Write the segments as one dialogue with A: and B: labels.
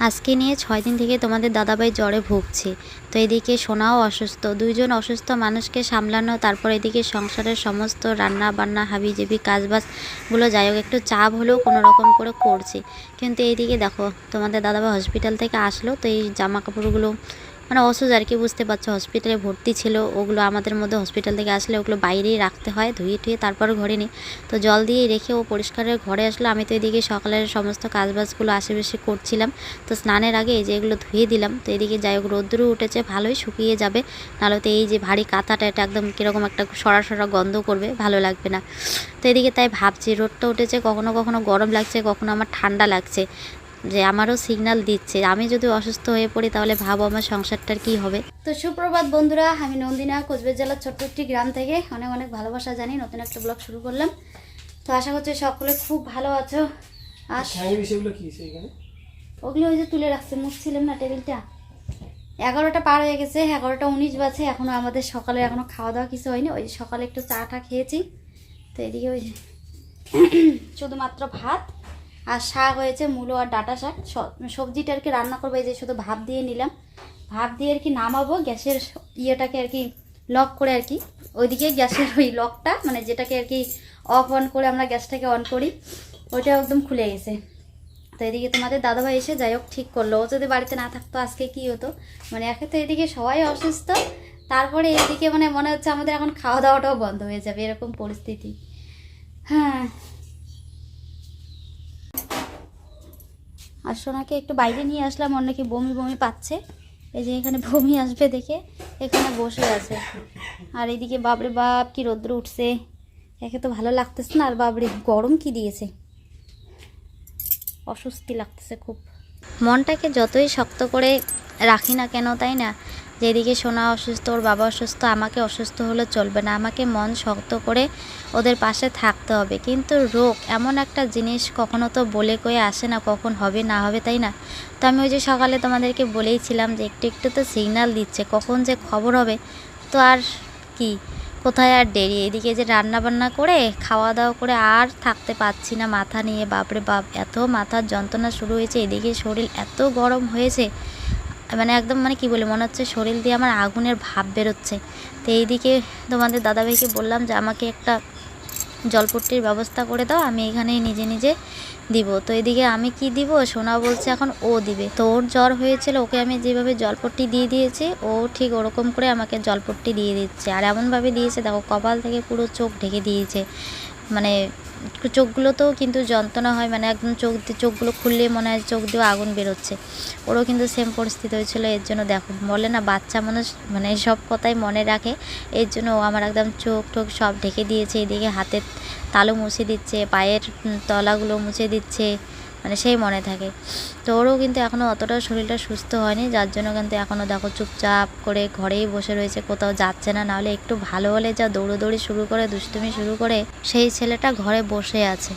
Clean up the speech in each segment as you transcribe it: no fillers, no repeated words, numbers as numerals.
A: আজকে নিয়ে 6 দিন থেকে তোমাদের দাদাভাই জ্বরে ভুগছে। তো এদিকে সোনাও অসুস্থ, দুইজন অসুস্থ মানুষকে সামলানো, তারপর এদিকে সংসারের সমস্ত রান্না বান্না হাবিজাবি কাজবাজগুলো যাই হোক একটু চাপ হলেও কোনো রকম করে করছি। কিন্তু এইদিকে দেখো তোমাদের দাদাভাই হসপিটাল থেকে আসলো, তো এই জামা কাপড়গুলো মানে অসুস্থ আর কি, বুঝতে পারছো, হসপিটালে ভর্তি ছিল। ওগুলো আমাদের মধ্যে হসপিটাল থেকে আসলে ওগুলো বাইরেই রাখতে হয়, ধুয়ে টুয়ে তারপর ঘরে নিই। তো জল দিয়ে রেখে ও পরিষ্কারের ঘরে আসলো। আমি তো এদিকে সকালের সমস্ত কাজবাজগুলো আশেপাশে করছিলাম। তো স্নানের আগে এই যে এগুলো ধুয়ে দিলাম। তো এদিকে যাই হোক রোদ্দুরও উঠেছে, ভালোই শুকিয়ে যাবে, নাহলে তো এই যে ভারী কাঁথাটা এটা একদম কীরকম একটা সরা সরা গন্ধ করবে, ভালো লাগবে না। তো এদিকে তাই ভাবছি, রোদটা উঠেছে, কখনো কখনো গরম লাগছে, কখনো আমার ঠান্ডা লাগছে, যে আমারও সিগন্যাল দিচ্ছে। আমি যদি অসুস্থ হয়ে পড়ি তাহলে ভাবো আমার সংসারটার কি হবে। তো সুপ্রভাত বন্ধুরা, আমি নন্দিনা, কোচবিহার জেলার ছোট্ট একটি গ্রাম থেকে অনেক অনেক ভালোবাসা জানি নতুন একটা ব্লগ শুরু করলাম। তো আশা করছি সকলে খুব ভালো আছো। আর ওগুলো ওই যে তুলে রাখছে, মুছছিলাম না টেবিলটা। 11টা পার হয়ে গেছে, 11টা 19 বাজে, এখনো আমাদের সকালে এখনো খাওয়া দাওয়া কিছু হয়নি। ওই সকালে একটু চা টা খেয়েছি। তো এদিকে ওই শুধুমাত্র ভাত আর শাক হয়েছে, মূলো আর ডাঁটা শাক। সবজিটা আর কি রান্না করবো, এই যে শুধু ভাত দিয়ে নিলাম, ভাত দিয়ে আর কি নামাবো। গ্যাসের ইয়েটাকে আর কি লক করে আর কি, ওইদিকে গ্যাসের ওই লকটা মানে যেটাকে আর কি অফ অন করে আমরা গ্যাসটাকে অন করি, ওইটা একদম খুলে গেছে। তো এদিকে তোমাদের দাদাভাই এসে যাই হোক ঠিক করলো। ও যদি বাড়িতে না থাকতো আজকে কি হতো, মানে একে তো এদিকে সবাই অসুস্থ, তারপরে এইদিকে মানে মনে হচ্ছে আমাদের এখন খাওয়া দাওয়াটাও বন্ধ হয়ে যাবে, এরকম পরিস্থিতি। হ্যাঁ, আর সোনাকে একটু বাইরে নিয়ে আসলাম, অন্য কি বমি বমি পাচ্ছে, এই যে এখানে বমি আসবে দেখে এখানে বসে আছে। আর এইদিকে বাবরে বাপ কি রোদ্র উঠছে, একে তো ভালো লাগতেছে না, আর বাবরে গরম কি দিয়েছে, অস্বস্তি লাগতেছে খুব। মনটাকে যতই শক্ত করে রাখি না কেন, তাই না, যেদিকে সোনা অসুস্থ, ওর বাবা অসুস্থ, আমাকে অসুস্থ হলে চলবে না, আমাকে মন শক্ত করে ওদের পাশে থাকতে হবে। কিন্তু রোগ এমন একটা জিনিস, কখনো তো বলে কয়ে আসে না কখন হবে না হবে, তাই না। তো আমি ওই যে সকালে তোমাদেরকে বলেইছিলাম যে একটু একটু তো সিগন্যাল দিচ্ছে, কখন যে খবর হবে। তো আর কি, কোথায় আর দেরি, এদিকে যে রান্না বান্না করে খাওয়া দাওয়া করে আর থাকতে পারছি না মাথা নিয়ে, বাপরে বাপ এত মাথার যন্ত্রণা শুরু হয়েছে, এদিকে শরীর এত গরম হয়েছে, মানে একদম মানে কি বলে মনে হচ্ছে শরীর দিয়ে আমার আগুনের ভাব বেরোচ্ছে। তো এইদিকে তোমাদের দাদাভাইকে বললাম যে আমাকে একটা জলপট্টির ব্যবস্থা করে দাও, আমি এখানেই নিজে নিজে দিব। তো এদিকে আমি কি দিব, সোনা বলছে এখন ও দিবে। তো ওর জ্বর হয়েছিল, ওকে আমি যেভাবে জলপট্টি দিয়ে দিয়েছি, ও ঠিক ওরকম করে আমাকে জলপট্টি দিয়ে দিচ্ছে। আর এমনভাবে দিয়েছে দেখো, কপাল থেকে পুরো চোখ ঢেকে দিয়েছে, মানে চোখগুলোতেও কিন্তু যন্ত্রণা হয়, মানে একদম চোখগুলো খুললে মনে হয় চোখ দিয়ে আগুন বেরোচ্ছে। ওরও কিন্তু সেম পরিস্থিতি হয়েছিল। এর জন্য দেখো বলে না বাচ্চা মানুষ মানে সব কথাই মনে রাখে, এর জন্য ও আমার একদম চোখ টোক সব ঢেকে দিয়েছে। এদিকে হাতের তালু মুছে দিচ্ছে, পায়ের তলাগুলো মুছে দিচ্ছে, মানে সেই মনে থাকে। তো ওরও কিন্তু এখনও অতটা শরীরটা সুস্থ হয়নি, যার জন্য কিন্তু এখনও দেখো চুপচাপ করে ঘরেই বসে রয়েছে, কোথাও যাচ্ছে না। নাহলে একটু ভালো হলে যা দৌড়োদৌড়ি শুরু করে, দুষ্টুমি শুরু করে, সেই ছেলেটা ঘরে বসে আছে।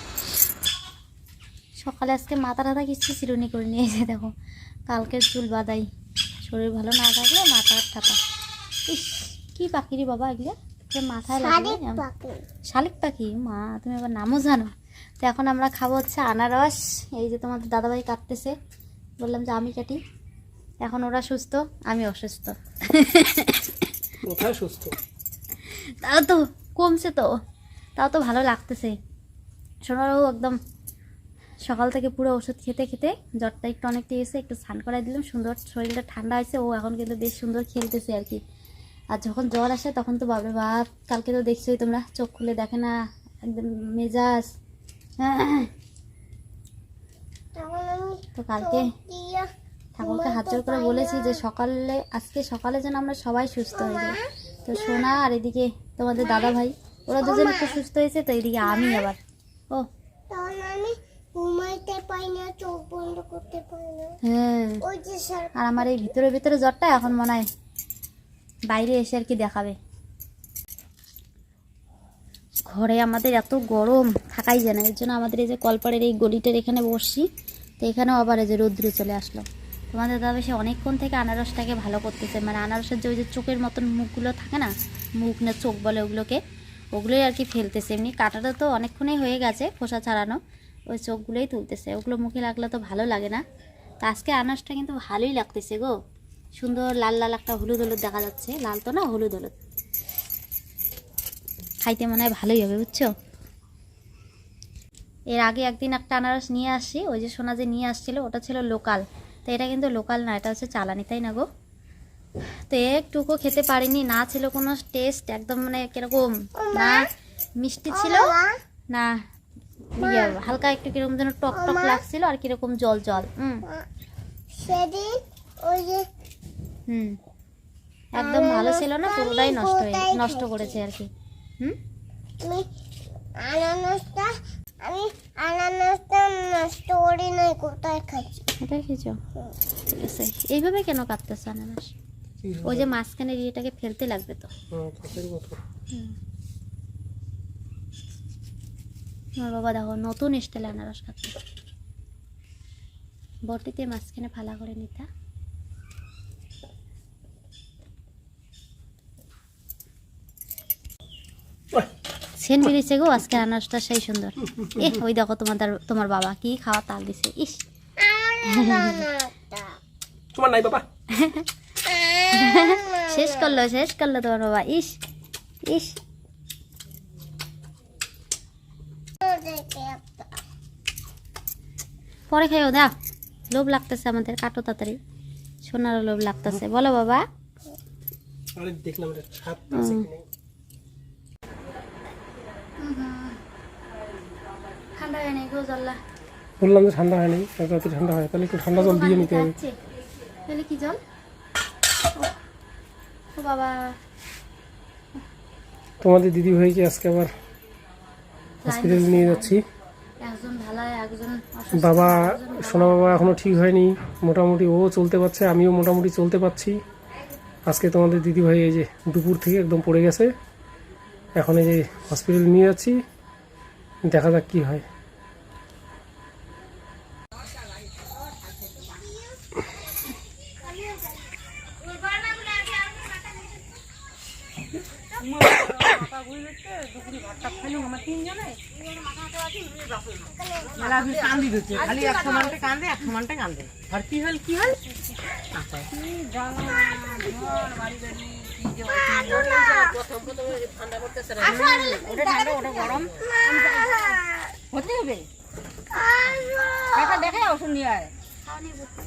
A: সকালে আজকে মাথা টাথা কিছু চিরুনি করে নিয়েছে দেখো, কালকের চুল বাঁধাই, শরীর ভালো না থাকলে মাথা ঠাপা। ইস কি পাখি রে বাবা, এগুলো মাথায় লাগে, শালিক পাখি। মা তুমি আবার নামও জানো। তো এখন আমরা খাবো হচ্ছে আনারস, এই যে তোমাদের দাদাভাই কাটতেছে, বললাম যে আমি কাটি। এখন ওরা সুস্থ, আমি অসুস্থ।
B: কোথায় সুস্থ,
A: তাও তো কমছে, তো তাও তো ভালো লাগতেছে। সোনারও একদম সকাল থেকে পুরো ওষুধ খেতে খেতে জ্বরটা একটু অনেকটা এসে একটু স্নান করাই দিলাম, সুন্দর শরীরটা ঠান্ডা হয়েছে, ও এখন কিন্তু বেশ সুন্দর খেলতেছে আর কি। আর যখন জ্বর আসে তখন তো বাপরে বাপ, কালকে তো দেখছোই তোমরা, চোখ খুলে দেখে না, একদম মেজাজ। তো কালকে ঠাকুরকে হাত জোর করে বলেছি যে সকালে, আজকে সকালে যেন আমরা সবাই সুস্থ হয়ে যাই। তো সোনা আর এদিকে তোমাদের দাদা ভাই, ওরা দুজন একটু সুস্থ হয়েছে। তো এদিকে আমি আবার ও হ্যাঁ, আর আমার এই ভিতরে ভিতরে জ্বরটা এখন মনে হয় বাইরে এসে আর কি দেখাবে। ঘরে আমাদের এত গরম থাকাই যায় না, এর জন্য আমাদের এই যে কলপাড়ের এই গলিটার এখানে বসছি। তো এখানেও আবার এই যে রৌদ্র চলে আসলো। তোমাদের দাদা সে অনেকক্ষণ থেকে আনারসটাকে ভালো করতেছে, মানে আনারসের যে ওই যে চোখের মতন মুখগুলো থাকে না, মুখ না চোখ বলে ওগুলোকে, ওগুলোই আর কি ফেলতেছে। এমনি কাটাটা তো অনেকক্ষণই হয়ে গেছে খোসা ছাড়ানো, ওই চোখগুলোই তুলতেছে, ওগুলো মুখে লাগলে তো ভালো লাগে না। তো আজকে আনাজটা কিন্তু ভালোই লাগতেছে গো, সুন্দর লাল লাল একটা হলুদ হলুদ দেখা যাচ্ছে, লাল তো না হলুদ হলুদ, খাইতে মনে হয় ভালোই হবে বুঝছো। এর আগে একদিন একটা আনারস নিয়ে আসছি, ওই যে সোনা যে নিয়ে আসছিল ওটা ছিল লোকাল, তো এটা কিন্তু লোকাল না, এটা হচ্ছে চালানি, তাই না গো। তো একটুকু খেতে পারিনি, না ছিল কোনো টেস্ট, একদম মানে কিরকম না মিষ্টি ছিল না হালকা একটু কিরকম যেন টক টক লাগছিল আর কিরকম জল জল। একদম ভালো ছিল না, পুরোটাই নষ্ট করেছে আর কি।
B: আমি আনারসটা নষ্ট করি নাই, কোথায় খাচ্ছি?
A: কোথায় খেয়েছো? ঠিক আছে, এইভাবে কেন কাটতেছ আনারস? ওই যে মাঝখানে এটাকে ফেলতে লাগবে তো। আমার বাবা দেখো নতুন স্টাইল আনারস খাচ্ছে, বটিতে মাঝখানে ফালা করে নিতা। সেন বেরিয়েছে গো আজকে আনারসটা সেই সুন্দর। ওই দেখো তোমার বাবা কি খাওয়া তাল দিছে। ইস
C: তোমার নাই বাবা।
A: শেষ করলো তোমার বাবা। ইস ইস পরে খাইও দা, লোভ লাগতেছে আমাদের, কাটো তাড়াতাড়ি, সোনারও লোভ লাগতেছে। বলো বাবা।
C: দেখলাম স্বাদ আছে কি নাই।
A: ঠান্ডা হয় নাই গো জল্লা,
C: বললাম যে ঠান্ডা হয়নি, যত ঠান্ডা হয় তাহলে একটু ঠান্ডা জল দিয়ে নিতে হবে।
A: তাহলে কি জল? ও বাবা,
C: তোমাদের দিদি ভাইকে আজকে আবার হসপিটালে নিয়ে যাচ্ছি।
A: একজন ভালো একজন
C: বাবা, সোনা বাবা এখনো ঠিক হয়নি, মোটামুটি ও চলতে পারছে, আমিও মোটামুটি চলতে পারছি। আজকে তোমাদের দিদি ভাই এই যে দুপুর থেকে একদম পড়ে গেছে, এখন এই যে হসপিটালে নিয়ে যাচ্ছি, দেখা যাক কি হয়।
D: খালি এক সমানটা কান্দে, এক সমানটা কান্দে। আর কি হল কি হল? ওটা গরম হতে হবে। দেখে ওষুধ নিয়ে আয়,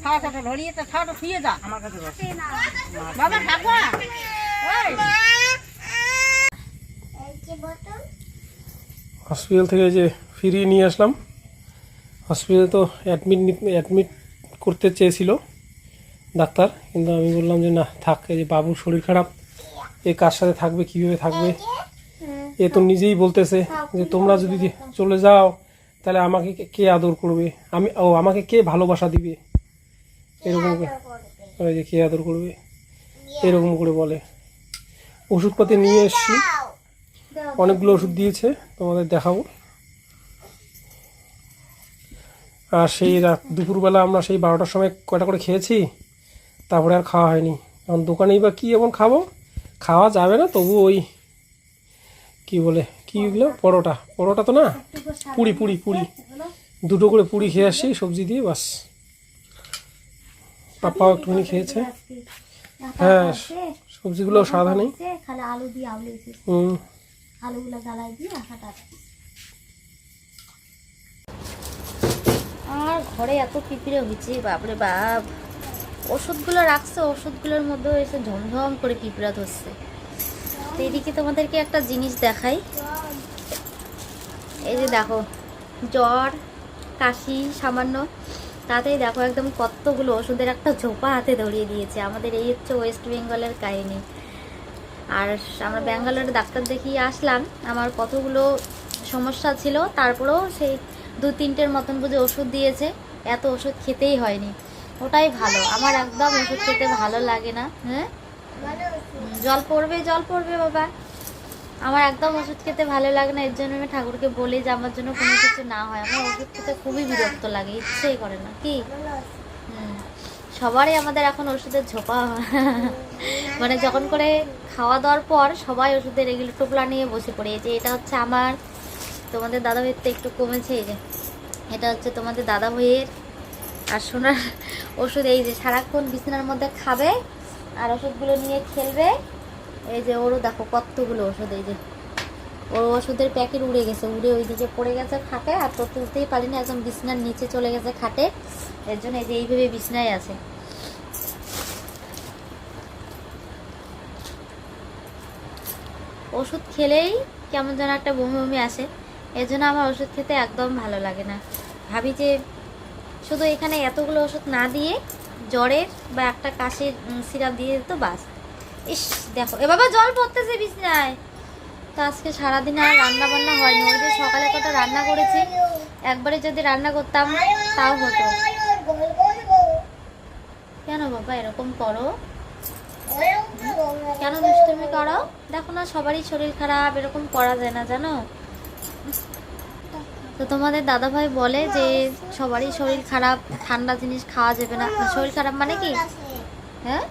D: খাওয়াটা ধরিয়ে তো খাওয়াটা শুয়ে যা আমার কাছে। বাবা থাকবো না।
C: হসপিটাল থেকে যে ফিরিয়ে নিয়ে আসলাম, হসপিটালে তো অ্যাডমিট করতে চেয়েছিল ডাক্তার, কিন্তু আমি বললাম যে না থাক, এই যে বাবুর শরীর খারাপ, এ কার সাথে থাকবে, কীভাবে থাকবে, এ তো নিজেই বলতেছে যে তোমরা যদি চলে যাও তাহলে আমাকে কে আদর করবে, আমাকে কে ভালোবাসা দিবে, এরকম ওই যে কে আদর করবে এরকম করে বলে। ওষুধপাতি নিয়ে এসছি, অনেকগুলো ওষুধ দিয়েছে, তোমাদের দেখাবো। আর সেই দুপুরবেলা আমরা সেই 12টার সময় কয়টা করে খেয়েছি, তারপরে আর খাওয়া হয়নি। এখন দোকানেই বা কী এমন খাবো, খাওয়া যাবে না, তবু ওই কি বলে কি এগুলো পরোটা তো না, পুরি দুটো করে পুরি খেয়ে আসছি সবজি দিয়ে, বাস। পাপাও একটুখানি খেয়েছে। হ্যাঁ, সবজিগুলো সাদা নেই।
A: আর ঘরে এত পিঁপড়ে হয়েছে, বাপরে বাপ। ওষুধগুলো রাখছে, ওষুধগুলোর মধ্যে এসে ঝমঝম করে পিঁপড়া ধরছে। তো এদিকে তোমাদেরকে একটা জিনিস দেখাই, এই যে দেখো জ্বর কাশি সামান্য, তাতেই দেখো একদম কতগুলো ওষুধের একটা ঝোপা হাতে ধরিয়ে দিয়েছে। আমাদের এই হচ্ছে ওয়েস্ট বেঙ্গলের কাহিনী। আর আমরা ব্যাঙ্গালোরে ডাক্তার দেখিয়ে আসলাম, আমার কতগুলো সমস্যা ছিল, তারপরেও সেই 2-3টের মতন বুঝে ওষুধ দিয়েছে। এত ওষুধ খেতেই হয়নি, ওটাই ভালো। আমার একদম ওষুধ খেতে ভালো লাগে না। হ্যাঁ, জল পড়বে বাবা। আমার একদম ওষুধ খেতে ভালো লাগে না, এর জন্য আমি ঠাকুরকে বলি যে আমার জন্য কোনো কিছু না হয়। আমার ওষুধ খেতে খুবই বিরক্ত লাগে, ইচ্ছেই করে না কি। সবারই আমাদের এখন ওষুধের ঝোপা মানে যখন করে খাওয়া দাওয়ার পর সবাই ওষুধের এগুলো টোপলা নিয়ে বসে পড়ে। যে এটা হচ্ছে আমার, তোমাদের দাদা ভাইয়ের তো একটু কমেছে, এই যে এটা হচ্ছে তোমাদের দাদা ভাইয়ের, আর সোনার ওষুধ এই যে সারাক্ষণ বিছানার মধ্যে খাবে আর ওষুধগুলো নিয়ে খেলবে। এই যে ওরও দেখো কতগুলো ওষুধ, এই যে ওর ওষুধের প্যাকেট উড়ে গেছে, উড়ে ওইদিকে পড়ে গেছে খাটে, আর তো তুলতেই পারিনি, একদম বিছানার নিচে চলে গেছে খাটে। এর জন্য এই যে এইভাবে বিছানায় আছে। ওষুধ খেলেই কেমন যেন একটা বমি বমি আসে, এর জন্য আমার ওষুধ খেতে একদম ভালো লাগে না। ভাবি যে শুধু এখানে এতগুলো ওষুধ না দিয়ে জ্বরের বা একটা কাশির সিরাপ দিয়ে দিত বাস। ইস দেখো এ বাবা জল পড়তেছে বিছানায়। তো আজকে সারাদিন আর রান্না বান্না হয়নি, ওই যে সকালে কটা রান্না করেছি, একবারে যদি রান্না করতাম তাও হতো। কেন বাবা এরকম করো, কেন দুষ্টুমি করো? দেখো না সবারই শরীর খারাপ, এরকম করা যায় না জানো। তো তোমাদের দাদাভাই বলে যে সবারই শরীর খারাপ, ঠান্ডা জিনিস খাওয়া যাবে না। শরীর খারাপ মানে কি? হ্যাঁ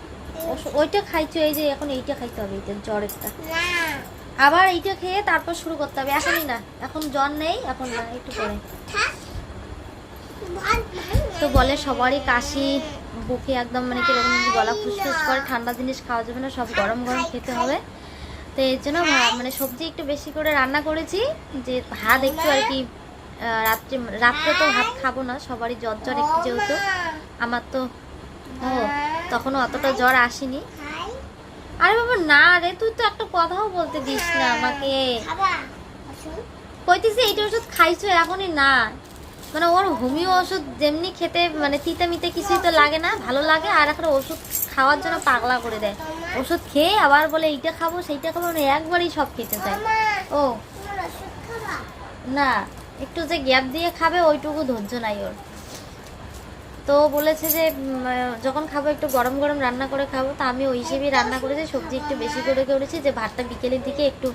A: ওইটা খাইছো, এই যে এখন এইটা খাইতে হবে, এইটা জ্বরেরটা, আবার এইটা খেয়ে তারপর শুরু করতে হবে। এখনই না, এখন জ্বর নেই, এখন না, একটু পরে। তো বলে সবারই কাশি, বুকে একদম মানে কিরকম গলা ফুসফুস করে, ঠান্ডা জিনিস খাওয়া যাবে না, সব গরম গরম খেতে হবে। তো এর জন্য মানে সবজি একটু বেশি করে রান্না করেছি, যে ভাত একটু আর কি রাত্রে তো ভাত খাবো না, সবারই জ্বর জ্বর একটু, যেহেতু আমার তো তখনও অতটা জ্বর আসেনি। আরে বাবা না রে, তুই তো একটা কথাও বলতে দিস না আমাকে। কইতেছি এইটা ওষুধ খাইছো এখনই না, মানে ওর হোমিও ওষুধ যেমনি খেতে মানে তিতে মিতে কিছুই তো লাগে না, ভালো লাগে, আর একটা ওষুধ খাওয়ার জন্য পাগলা করে দেয়। ওষুধ খেয়ে আবার বলে এইটা খাবো সেইটা খাবো, মানে একবারই সব খেতে চায়। ও না, একটু যে গ্যাপ দিয়ে খাবে ওইটুকু ধৈর্য নাই ওর। তো বলেছে যে যখন খাবো একটু গরম গরম রান্না করে খাবো। তা আমি ওই হিসেবেই রান্না করেছি, সবজি একটু বেশি করে করেছি, যে ভাতটা বিকেলের দিকে একটু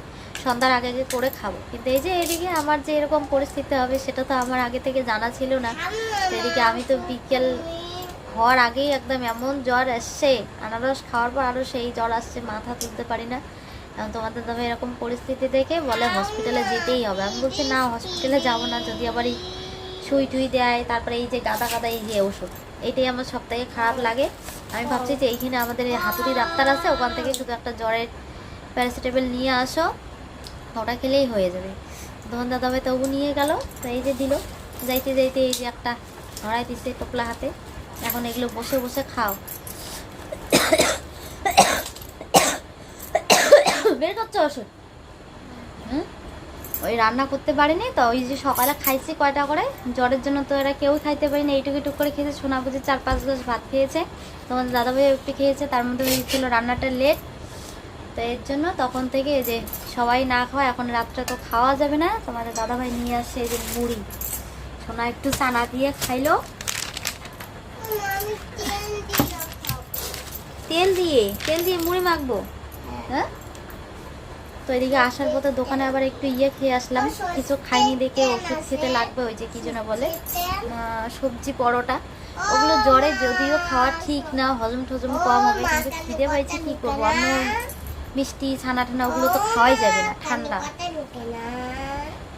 A: সন্ধ্যার আগে আগে করে খাবো। কিন্তু এই যে এদিকে আমার যে এরকম পরিস্থিতি হবে সেটা তো আমার আগে থেকে জানা ছিল না। এদিকে আমি তো বিকেল হওয়ার আগেই একদম এমন জ্বর আসছে, আনারস খাওয়ার পর আরও সেই জ্বর আসছে, মাথা তুলতে পারি না। তোমাদের দাদা এরকম পরিস্থিতি দেখে বলে হসপিটালে যেতেই হবে। আমি বলছি না, হসপিটালে যাবো না, যদি আবার এই সুই টুই দেয়, তারপরে এই যে গাদা গাদা এই যে ওষুধ, এইটাই আমার সব থেকে খারাপ লাগে। আমি ভাবছি যে এইখানে আমাদের হাতুড়ি ডাক্তার আছে, ওখান থেকে শুধু একটা জ্বরের প্যারাসিটামল নিয়ে আসো, ওটা খেলেই হয়ে যাবে। তখন দাদাভাই তবু নিয়ে গেল। তো এই যে দিল, যাইতে যাইতে এই যে একটা ধরাই দিচ্ছে টোপলা হাতে, এখন এগুলো বসে বসে খাও। বের করছো ওষুধ? ওই রান্না করতে পারিনি তো, ওই যে সকালে খাইছি কয়টা করে, জ্বরের জন্য তো এরা কেউ খাইতে পারিনি, এইটুকু টুক করে খেয়েছে। সোনা বুঝি 4-5 গ্লাস ভাত খেয়েছে, তোমার দাদাভাই একটু খেয়েছে, তার মধ্যে হয়েছিল রান্নাটা লেট। তো এর জন্য তখন থেকে যে সবাই না খাওয়া, এখন রাত্রে তো খাওয়া যাবে না। তোমাদের দাদাভাই নিয়ে আসছে এই যে মুড়ি, সোনা একটু চানা দিয়ে খাইলো। তেল দিয়ে মুড়ি মাখবো? হ্যাঁ। তো এদিকে আসার পথে দোকানে আবার একটু খেয়ে আসলাম, কিছু খাইনি দেখে ওষুধ খেতে লাগবে, ওই যে কি যেন বলে সবজি পরোটা, ওগুলো জ্বরে যদিও খাওয়া ঠিক না, হজম টজম কম হবে, কিন্তু খিদে পাইছে কি করবো। অন্য মিষ্টি ছানা ঠানা ওগুলো তো খাওয়াই যাবে না, ঠান্ডা।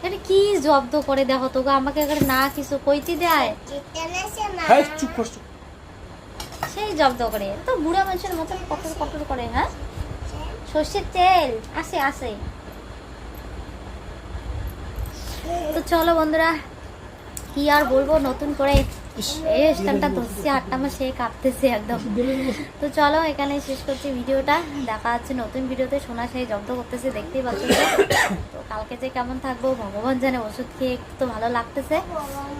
A: এটা কি জব্দ করে দেখো তো, আমাকে এখানে না কিছু কইতে দেয়, সেই জব্দ করে। তো বুড়া মানুষের মতন কটর কটর করে। হ্যাঁ, সর্ষের তেল আছে আছে। তো চলো বন্ধুরা, কি আর বলবো নতুন করে, এই স্ট্যান্ডটা ধরছি, হাতটা আমার সে কাঁপতেছে একদম। তো চলো এখানে শেষ করছি ভিডিওটা, দেখা যাচ্ছে নতুন ভিডিওতে। সোনা সেই জব্দ করতেছে, দেখতেই পাচ্ছ। তো কালকে যে কেমন থাকবো ভগবান জানে, ওষুধ খেয়ে একটু ভালো লাগতেছে,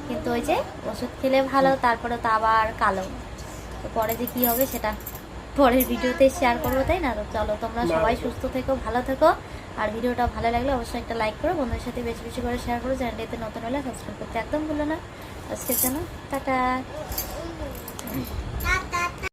A: কিন্তু ওই যে ওষুধ খেলে ভালো, তারপরে তো আবার কালো। তো পরে যে কি হবে সেটা পরের ভিডিওতে শেয়ার করবো, তাই না? তো চলো, তোমরা সবাই সুস্থ থেকো, ভালো থেকো, আর ভিডিওটা ভালো লাগলে অবশ্যই একটা লাইক করো, বন্ধুদের সাথে বেশি বেশি করে শেয়ার করো, চ্যানেলটিতে নতুন হলে সাবস্ক্রাইব করতে একদম ভুলো না। আজকের জন্য টাটা।